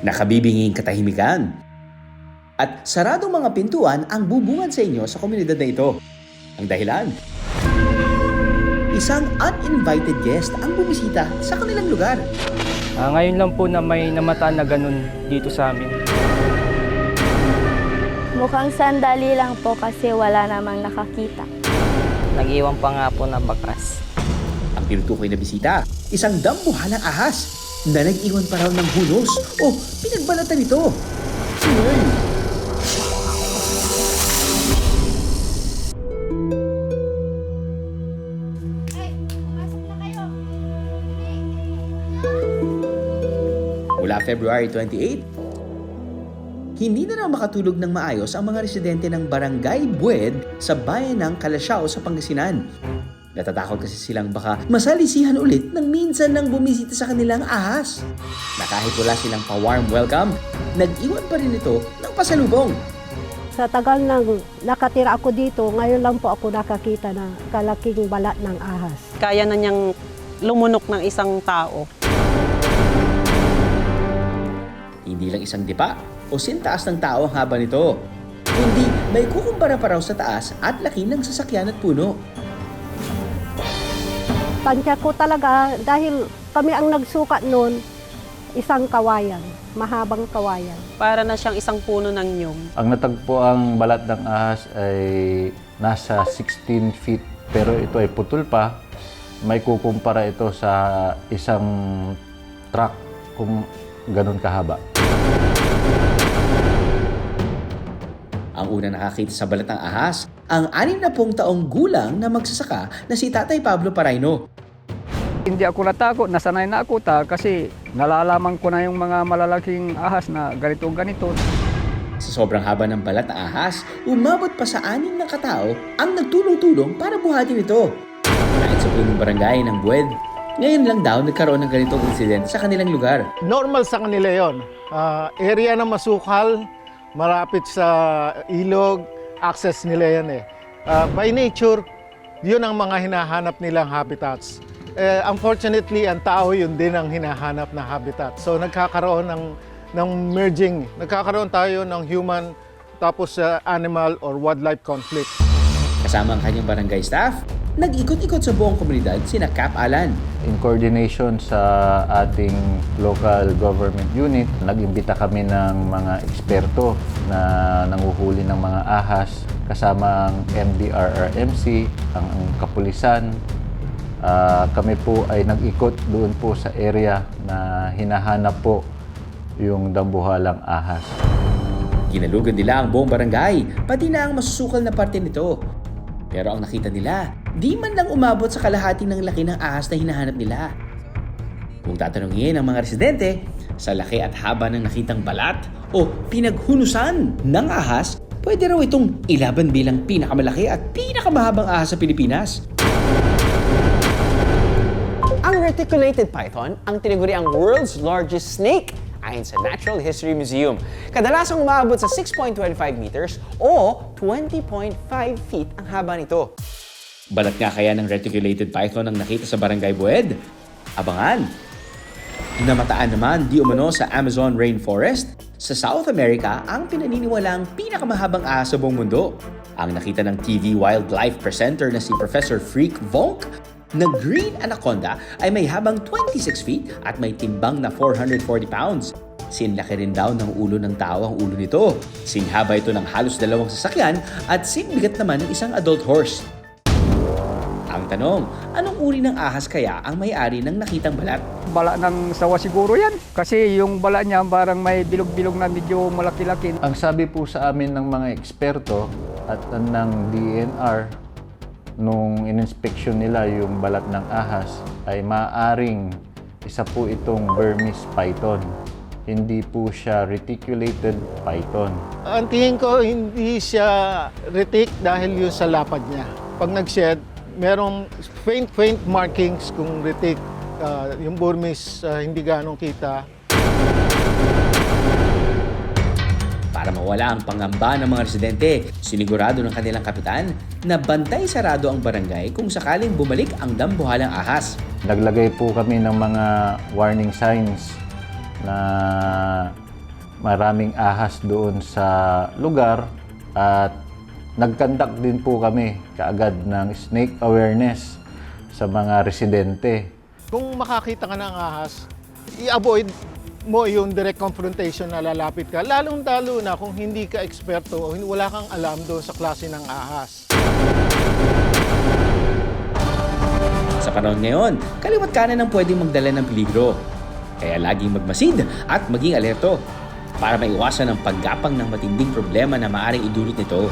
nakabibinging katahimikan. At saradong mga pintuan ang bubungad sa inyo sa komunidad na ito. Ang dahilan, isang uninvited guest ang bumisita sa kanilang lugar. Ngayon lang po na may namataan na ganun dito sa amin. Mukhang sandali lang po kasi wala namang nakakita. Nag-iwan pa nga po na bakas. Ang tinutukoy na bisita, isang dambuhalang ahas na nag-iwan pa raw ng hunos o pinagbalatan nito. Si Merl. Mula February 28, hindi na raw makatulog ng maayos ang mga residente ng Barangay Bued sa bayan ng Calasiao sa Pangasinan. Natatakot kasi silang baka masalisihan ulit ng minsan nang bumisita sa kanilang ahas. Na kahit wala silang pa-warm welcome, nag-iwan pa rin ito ng pasalubong. Sa tagal nang nakatira ako dito, ngayon lang po ako nakakita na kalaking balat ng ahas. Kaya na niyang lumunok ng isang tao. Hindi lang isang dipa o sintaas ng tao ang haba nito, kundi may kukumpara pa raw sa taas at laki ng sasakyan at puno. Tansya ko talaga dahil kami ang nagsukat noon, isang kawayan, mahabang kawayan. Para na siyang isang puno ng nyug. Ang natagpo ang balat ng ahas ay nasa 16 feet pero ito ay putol pa. May kukumpara ito sa isang truck kung ganun kahaba. Ang unang nakakita sa balat ng ahas, ang 60 taong gulang na magsasaka na si Tatay Pablo Paraino. Hindi ako natakot, nasanay na ako kasi nalalaman ko na yung mga malalaking ahas na ganito. Sa sobrang haba ng balat ng ahas, umabot pa sa 6 na katao ang nagtulong-tulong para buhatin ito. Kahit sa punong barangay ng Bued, ngayon lang daw nagkaroon ng ganitong insidente sa kanilang lugar. Normal sa kanila yon. Area na masukal, marapit sa ilog, access nila yan eh. By nature, yun ang mga hinahanap nilang habitats. Unfortunately, ang tao yun din ang hinahanap na habitat. So nagkakaroon ng merging, nagkakaroon tayo ng human tapos animal or wildlife conflict. Kasama ang kanyang barangay staff, nag-ikot-ikot sa buong komunidad sina Cap Alan. In coordination sa ating local government unit, nag-imbita kami ng mga eksperto na nanguhuli ng mga ahas kasama ang MDRRMC, ang kapulisan. Kami po ay nag-ikot doon po sa area na hinahanap po yung dambuhalang ahas. Ginalugan nila ang buong barangay, pati na ang masusukal na parte nito. Pero ang nakita nila, di man lang umabot sa kalahati ng laki ng ahas na hinahanap nila. Kung tatanungin ang mga residente, sa laki at haba ng nakitang balat o pinaghunusan ng ahas, pwede raw itong ilaban bilang pinakamalaki at pinakamahabang ahas sa Pilipinas. Ang reticulated python ang tinaguri ang world's largest snake ayon sa Natural History Museum. Kadalasang umaabot sa 6.25 meters o 20.5 feet ang haba nito. Balat nga kaya ng reticulated python ang nakita sa Barangay Bued? Abangan! Namataan naman di umano sa Amazon Rainforest, sa South America ang pinaniniwalang pinakamahabang ahas sa buong mundo. Ang nakita ng TV wildlife presenter na si Professor Freak Vonk na green anaconda ay may habang 26 feet at may timbang na 440 pounds. Sinlaki rin daw ng ulo ng tao ang ulo nito. Singhaba ito ng halos 2 sasakyan at sinbigat naman ng isang adult horse. Ang tanong, anong uri ng ahas kaya ang may-ari ng nakitang balat? Bala ng sawa siguro yan kasi yung bala niya parang may bilog-bilog na medyo malaki-laki. Ang sabi po sa amin ng mga eksperto at ng DNR, nung in-inspection nila yung balat ng ahas, ay maaaring isa po itong Burmese python. Hindi po siya reticulated python. Ang tingin ko, hindi siya retic dahil yung sa lapad niya. Pag nag-shed, merong faint markings kung retic. Yung Burmese, hindi ganong kita. Para mawala ang pangamba ng mga residente, sinigurado ng kanilang kapitan na bantay sarado ang barangay kung sakaling bumalik ang dambuhalang ahas. Naglagay po kami ng mga warning signs na maraming ahas doon sa lugar at nag-conduct din po kami kaagad ng snake awareness sa mga residente. Kung makakita ka ng ahas, i-avoid mo yung direct confrontation na lalapit ka, lalong-lalo na kung hindi ka eksperto o wala kang alam doon sa klase ng ahas. Sa panahon ngayon, kaliwat kanan ang pwedeng magdala ng peligro. Kaya laging magmasid at maging alerto para maiwasan ang paggapang ng matinding problema na maaaring idulot nito.